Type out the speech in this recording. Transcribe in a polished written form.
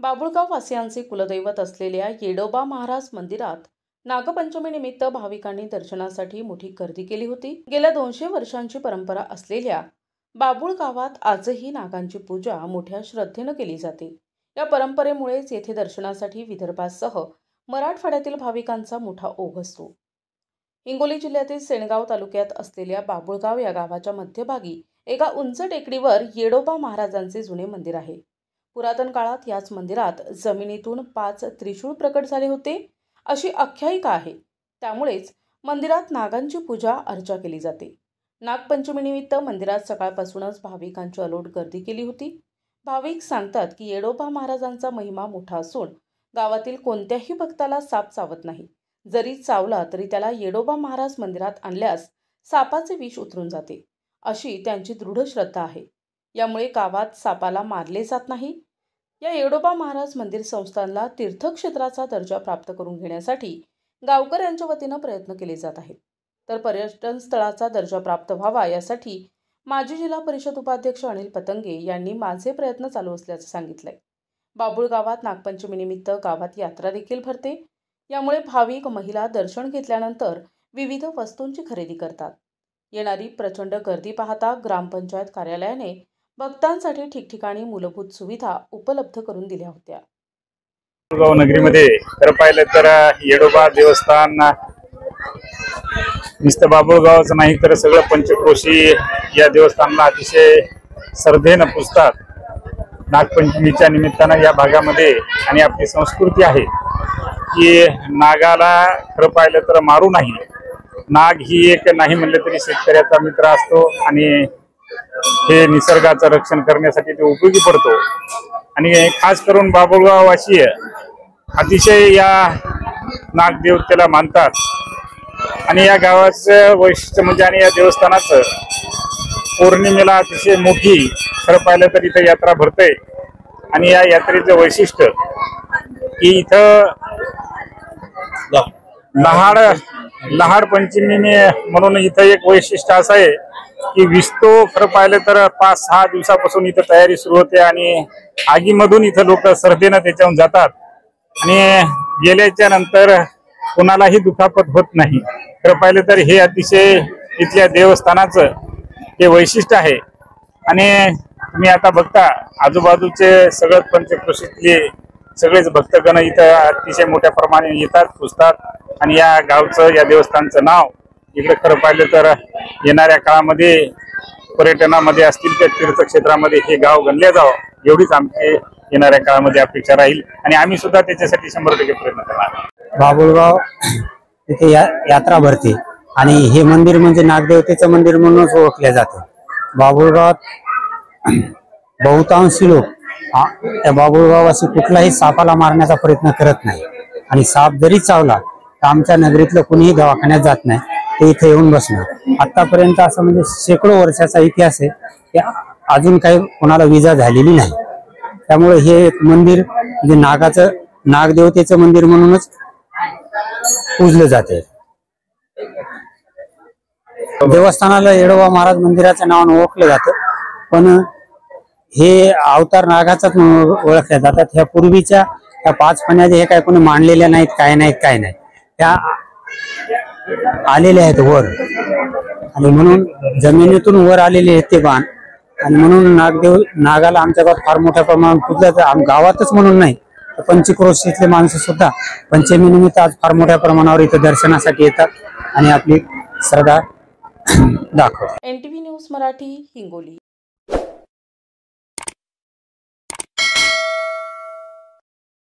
बाबुळगाव वासियांचे कुलदैवत असलेल्या येडोबा महाराज मंदिरात नागपंचमीनिमित्त भाविकांनी दर्शनासाठी मोठी गर्दी केली होती। गेल्या 200 वर्षांची परंपरा असलेल्या बाबुळगावात आजही नागांची पूजा मोठ्या श्रद्धेने केली जाते। या परंपरेमुळेच येथे दर्शनासाठी विदर्भासह मराठवाड्यातील भाविकांचा मोठा ओघ असतो। हिंगोली जिल्ह्यातील सेनगाव तालुक्यात असलेल्या बाबुळगाव या गावाच्या मध्यभागी एका उंच टेकडीवर येडोबा महाराजांचे जुने मंदिर आहे। पुरातन काळात याच मंदिरात जमिनीतून 5 त्रिशूळ प्रकट झाले होते अशी आख्यायिका आहे। त्यामुळेच मंदिरात नागांची पूजा अर्चा केली जाते। नागपंचमीनिमित्त मंदिरात सकाळपासूनच भाविकांची अलोट गर्दी केली होती। भाविक सांगतात की येडोबा महाराजांचा महिमा मोठा असून गावातील कोणत्याही भक्ताला साप चावत नाही। जरी चावला तरी त्याला येडोबा महाराज मंदिरात आणल्यास सापाचे विष उतरून जाते अशी त्यांची दृढ श्रद्धा आहे। यामुळे गावात सापाला मारले जात नाही। या येडोबा महाराज मंदिर संस्थानला तीर्थक्षेत्राचा दर्जा प्राप्त करून घेण्यासाठी गावकऱ्यांच्या वतीने प्रयत्न केले जात आहेत। तर पर्यटन स्थळाचा दर्जा प्राप्त व्हावा यासाठी माजी जिल्हा परिषद उपाध्यक्ष अनिल पतंगे यांनी माझे प्रयत्न चालू असल्याचे सांगितले। बाबुळगावात नागपंचमीनिमित्त गावात यात्रा देखील भरते। यामुळे भाविक महिला दर्शन घेतल्यानंतर विविध वस्तूंची खरेदी करतात। येणारी प्रचंड गर्दी पाहता ग्रामपंचायत कार्यालयाने भक्तांसाठी ठिकठिकाणी मूलभूत सुविधा उपलब्ध करून दिल्या होत्या। बाबुळगाव नगरीमध्ये खरं पाहिलं तर येडोबा देवस्थान नुसतं बाबुळगावच नाही तर सगळं पंचक्रोशी या देवस्थानाला अतिशय श्रद्धेने पुजतात। नागपंचमीच्या निमित्तानं या भागामध्ये आणि आपली संस्कृती आहे की नागाला खरं पाहिलं तर मारू नाही। नाग ही एक नाही म्हणलं तरी शेतकऱ्याचा मित्र असतो आणि हे निसर्गाचं रक्षण करण्यासाठी ते उपयोगी पडतो। आणि खास करून बाबुळगाववासी अतिशय या नागदेवतेला मानतात। आणि या गावाचं वैशिष्ट्य म्हणजे आणि या देवस्थानाचं पौर्णिमेला अतिशय मोठी खरं पाहिलं तर इथं यात्रा भरते। आणि या यात्रेचं वैशिष्ट्य की इथं लहाड पंचमी म्हणून इथं एक वैशिष्ट्य असं आहे की विस्तो खरं पाहिलं तर 5-6 दिवसापासून इथं तयारी सुरू होते आणि आगीमधून इथं लोक श्रद्धेनं त्याच्याहून जातात आणि गेल्याच्या नंतर कोणालाही दुखापत होत नाही। खरं पाहिलं तर हे अतिशय इथल्या देवस्थानाचं हे वैशिष्ट्य आहे। आणि तुम्ही आता बघता आजूबाजूचे सगळं पंचक्रोशीतले सगळेच भक्तगण इथं अतिशय मोठ्या प्रमाणात येतात, पुजतात आणि या गावचं या देवस्थानचं नाव इकडे खरं पाहिलं तर येणाऱ्या काळामध्ये पर्यटनामध्ये असतील त्या तीर्थक्षेत्रामध्ये हे गाव गणले जावं एवढीच आमची येणाऱ्या काळामध्ये अपेक्षा राहील आणि आम्ही सुद्धा त्याच्यासाठी 100% प्रयत्न करणार। बाबुळगाव इथे यात्रा भरते आणि हे मंदिर म्हणजे नागदेवतेचं मंदिर म्हणूनच ओळखले जाते। बाबुळगावात बहुतांशी लोक त्या बाबुळगावाशी कुठलाही सापाला मारण्याचा प्रयत्न करत नाही आणि साप जरी चावला तर आमच्या नगरीतलं कुणीही दवाखान्यात जात नाही, ते इथे येऊन बसणार। आतापर्यंत असं म्हणजे शेकडो वर्षाचा इतिहास आहे की अजून काही कोणाला विजा झालेली नाही। त्यामुळे हे एक मंदिर म्हणजे नागदेवतेचं मंदिर म्हणूनच पूजलं जाते। देवस्थानाला येडोबा महाराज मंदिराच्या नावाने ओळखलं जातं, पण हे अवतार नागाचाच ओळखल्या जातात। ह्या पूर्वीच्या त्या 5 फण्या हे काय कोणी मांडलेल्या नाहीत, काय नाही त्या आलेले आहेत वर आणि म्हणून जमिनीतून वर आलेले आहेत ते बाण आणि म्हणून नागाला आमच्या गावात फार मोठ्या प्रमाणात पूजलं जातं। गावातच म्हणून नाही तर पंचक्रोशीतले माणसं सुद्धा पंचमीनिमित्त आज फार मोठ्या प्रमाणावर इथं दर्शनासाठी येतात आणि आपली श्रद्धा दाखवतात। NTV news Marathi, Hingoli.